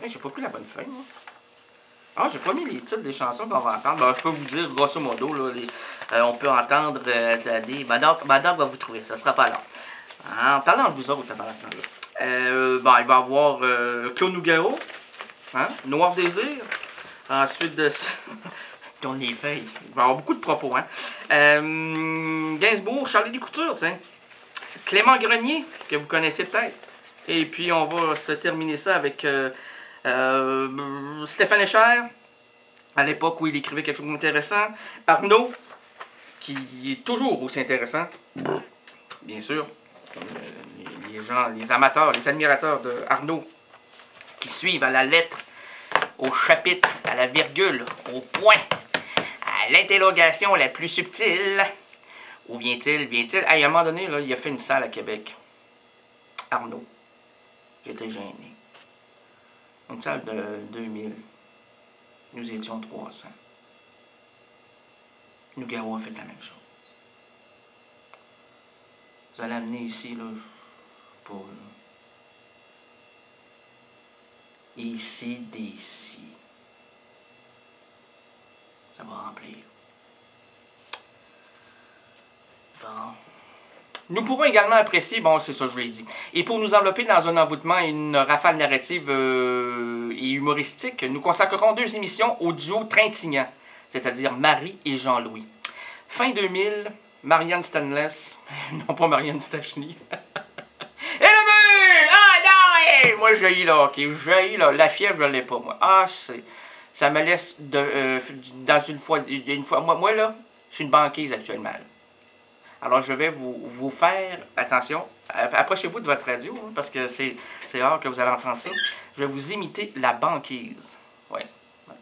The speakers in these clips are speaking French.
Hey, j'ai pas pris la bonne feuille, moi. Ah, j'ai pas mis les titres des chansons qu'on va entendre. Ben, je peux vous dire, grosso modo, là, on peut entendre des... Madame va vous trouver ça, sera pas là. En parlant de vous autres, pendant ce temps-là. Bon, il va y avoir Claude Nougaro, hein, Noir Désir. Ensuite de ça, tourne les feuilles. Il va y avoir beaucoup de propos, hein. Gainsbourg, Charlie Descoutures, tiens. Clément Grenier, que vous connaissez peut-être. Et puis, on va se terminer ça avec Stéphane Echer, à l'époque où il écrivait quelque chose d'intéressant. Arnaud, qui est toujours aussi intéressant, bien sûr. Les gens, les amateurs, les admirateurs de Arnaud, qui suivent à la lettre, au chapitre, à la virgule, au point, à l'interrogation la plus subtile. Où vient-il? Vient-il? Hey, à un moment donné, là, il a fait une salle à Québec. Arnaud. J'étais gêné. Une salle de 2000. Nous étions 300. Nougaro a fait la même chose. Vous allez amener ici, là, pour... Ici, d'ici. Ça va remplir. Bon. Nous pourrons également apprécier, bon, c'est ça je l'ai dit, et pour nous envelopper dans un envoûtement et une rafale narrative et humoristique, nous consacrerons 2 émissions au duo Trintignant, c'est-à-dire Marie et Jean-Louis. Fin 2000, Marianne Stanless, non pas Marianne Stachny. Et le but! Ah non! Hey! Moi j'ai eu là, ok, j'ai eu là, la fièvre je l'ai pas moi. Ah c'est, ça me laisse dans une fois, moi là, je suis une banquise actuellement. Là. Alors, je vais vous faire, attention, approchez-vous de votre radio, hein, parce que c'est rare que vous allez entendre ça. Je vais vous imiter la banquise. Ouais.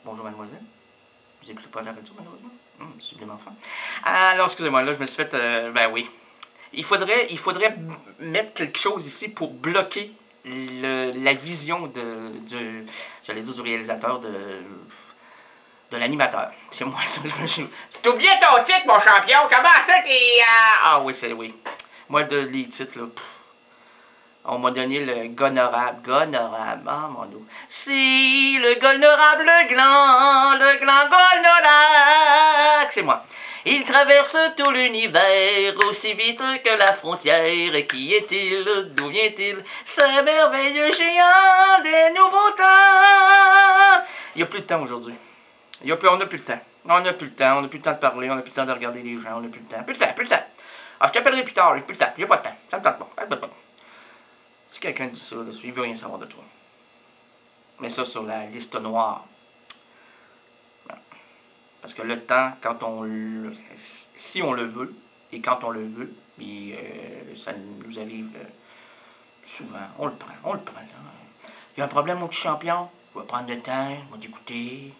Bonjour, mademoiselle. Vous écoutez pas la radio, malheureusement? Sublimement fin. Alors, excusez-moi, là, je me suis fait, ben oui. Il faudrait mettre quelque chose ici pour bloquer la vision j'allais dire, du réalisateur de l'animateur. C'est moi, ça. Tu oublié ton titre, mon champion. Comment ça t'es... Ah oui, c'est oui. Moi, les titres, là, on m'a donné le gonorable. Gonorable, ah mon Dieu. Si, le gonorable, le gland gonorable. C'est moi. Il traverse tout l'univers aussi vite que la frontière. Qui est-il? D'où vient-il? Ce merveilleux géant des nouveaux temps. Il n'y a plus de temps aujourd'hui. On n'a plus le temps. On n'a plus le temps. On n'a plus le temps de parler. On n'a plus le temps de regarder les gens. On n'a plus le temps. Plus le temps. Ah, je t'appellerai plus tard. J'ai plus le temps. J'ai pas de temps. Ça me tente pas. Si quelqu'un dit ça, là, il veut rien savoir de toi. Mets ça sur la liste noire. Parce que le temps, si on le veut, et quand on le veut, puis ça nous arrive souvent, on le prend. Il y a un problème, mon petit champion. Je vais prendre le temps, je vais t'écouter.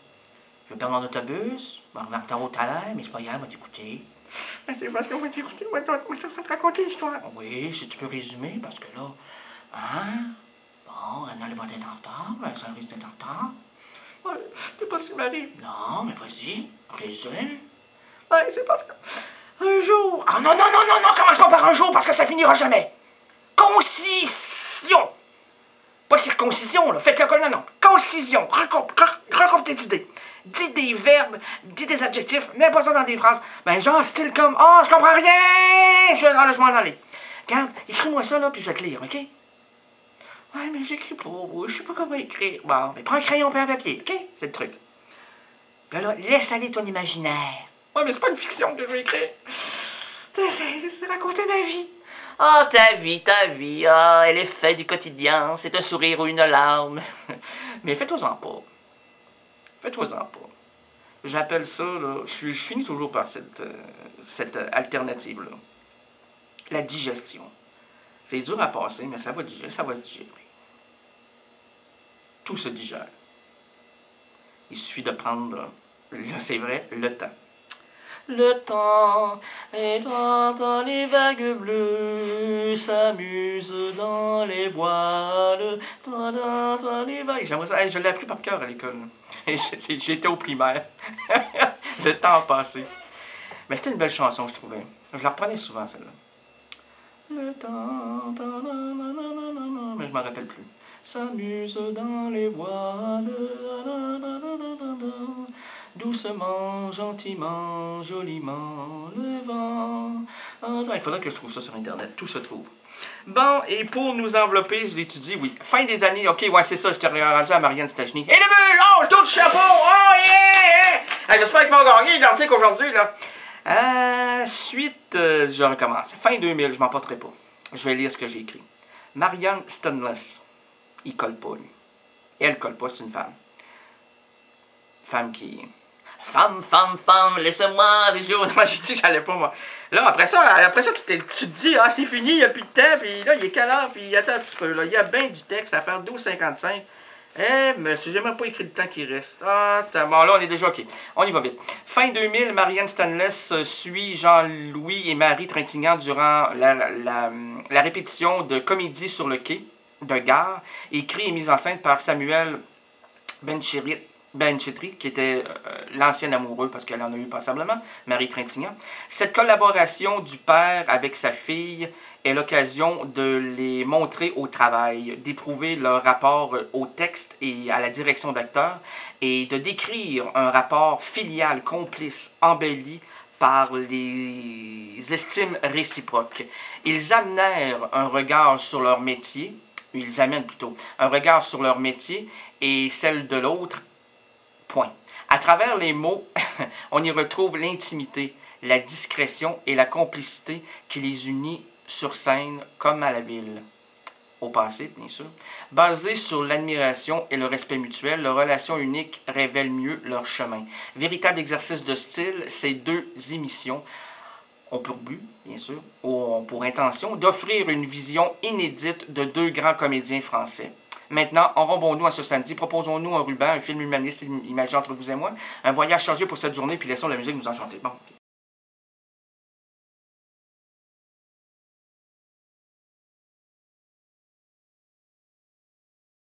Je vais perdre mon autobus, je vais en retard au talent, mais c'est pas grave, je vais t'écouter. C'est parce qu'on va t'écouter, on va te raconter l'histoire. Oui, si tu peux résumer, parce que là, hein? Bon, elle va être en retard, ça risque d'être en retard. Ouais, c'est pas ce qui m'arrive. Non, mais vas-y, résume. Ouais, c'est parce que... Un jour... Ah non, commence pas par un jour, parce que ça finira jamais. Concision. Pas circoncision, là. Faites le non. Concision. Raconte tes idées. Dis des verbes, dis des adjectifs, mets pas ça dans des phrases. Ben, genre, style comme, oh, je comprends rien! Laisse-moi en aller. Regarde, écris-moi ça, là, puis je vais te lire, ok? Ouais, mais j'écris pas, je sais pas comment écrire. Bon, mais prends un crayon et un papier, ok? C'est le truc. Là, laisse aller ton imaginaire. Ouais, mais c'est pas une fiction que je vais écrire. C'est raconter ma vie. Oh, ta vie, ah, elle est faite du quotidien, c'est un sourire ou une larme. Mais fais-toi-en pas. J'appelle ça, là, je finis toujours par cette alternative-là. La digestion. C'est dur à passer, mais ça va digérer. Tout se digère. Il suffit de prendre, c'est vrai, le temps. Le temps est dans les vagues bleues, s'amuse dans les voiles, dans les vagues. J'aimerais ça, je l'ai appris par cœur à l'école. J'étais au primaire. Le temps passé. Mais c'était une belle chanson, je trouvais. Je la reprenais souvent, celle-là. Le temps, mais je m'en rappelle plus. s'amuse dans les voiles. Doucement, gentiment, joliment, le vent. Il faudrait que je trouve ça sur Internet. Tout se trouve. Bon, et pour nous envelopper, je l'étudie, oui. Fin des années, ok, ouais, c'est ça, je t'ai rendu à Marianne Stachny. Et le but! Oh, je tourne le chapeau! Oh, yeah! J'espère qu'ils vont gagner l'article aujourd'hui, là. Suite, je recommence. Fin 2000, je m'en porterai pas. Je vais lire ce que j'ai écrit. Marianne Stanless. Il colle pas, lui. Elle colle pas, c'est une femme. Femme qui... Femme, laissez-moi des jours. Moi, j'ai dit que j'allais pas, moi. Là, après ça, tu te dis, ah, c'est fini, il n'y a plus de temps, puis là, il est quelle heure, puis attends un petit peu, là, il y a bien du texte à faire, 12h55. Monsieur, j'ai même pas écrit le temps qui reste. Ah, bon, là, on est déjà OK. On y va vite. Fin 2000, Marianne Stanless suit Jean-Louis et Marie Trintignant durant la répétition de Comédie sur le quai de gare, écrit et mise en scène par Samuel Benchetri, qui était l'ancien amoureux, parce qu'elle en a eu passablement, Marie Trintignant. Cette collaboration du père avec sa fille est l'occasion de les montrer au travail, d'éprouver leur rapport au texte et à la direction d'acteurs, et de décrire un rapport filial, complice, embelli par les estimes réciproques. Ils amenèrent un regard sur leur métier, ils amènent plutôt un regard sur leur métier et celle de l'autre. Point. À travers les mots, on y retrouve l'intimité, la discrétion et la complicité qui les unit sur scène comme à la ville. Au passé, bien sûr. Basées sur l'admiration et le respect mutuel, leurs relations uniques révèlent mieux leur chemin. Véritable exercice de style, ces deux émissions ont pour but, bien sûr, ou pour intention, d'offrir une vision inédite de deux grands comédiens français. Maintenant, enrobons-nous à ce samedi, proposons-nous un ruban, un film humaniste imagé entre vous et moi, un voyage chargé pour cette journée, puis laissons la musique nous enchanter. Bon.